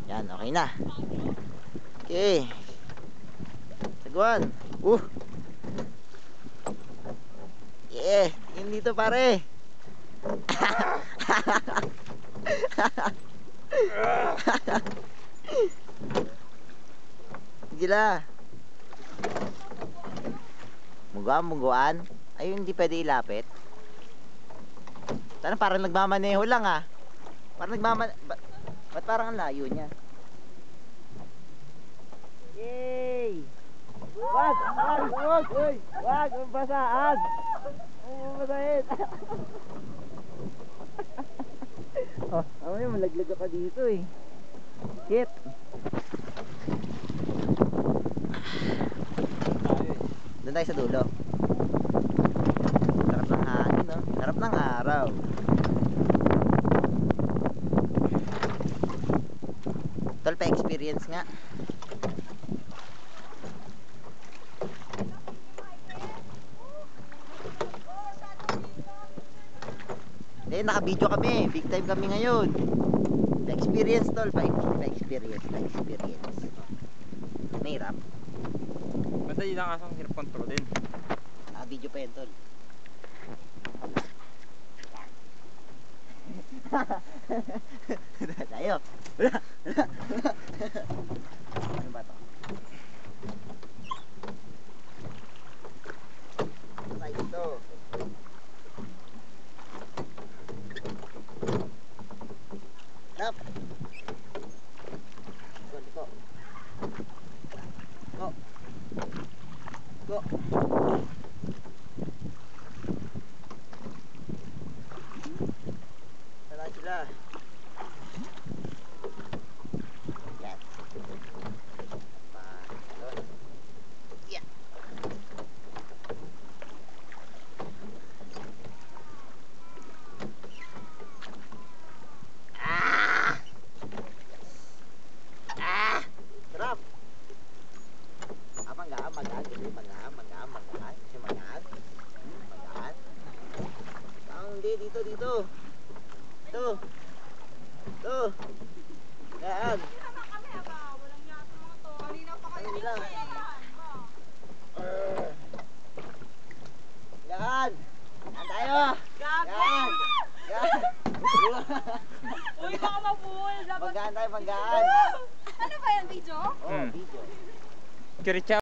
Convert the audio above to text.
Yan, okay na. Okay. Sagwan. Yeah, tingin dito pare. Gila. Muguan. Ayun, hindi pwede ilapit. Sana parang nagmamaneho lang ah. Parang ba't parang ang layo niya? Yay! Wag! Wag! Mabasahan! Mabasahin! Oh, ano yun, malaglag ka dito eh. Shit! Doon tayo sa dulo. Sarap ng hangin, no? Sarap ng araw. Tol, pa-experience nga. Eh, naka-video kami. Big time kami ngayon. Pa-experience, tol. Pa-experience. Mahirap. Madali lang kasang hirap kontrolin. Naka-video pa yan, tol. Tayo. Ano ba to? Tayo dito. Stop. Go. Tara sila. Yes. Yeah. Sarap. Magaan. Kasi magaan. Hindi, dito. Ito. Gaan. Walang yata mga to. Kanina pa kayo lang. Gaan. Gaan tayo. Gaan. Uy, baka mabuhol. Panggaan tayo. Ano ba yan, video? Oh, video. Kiritsa.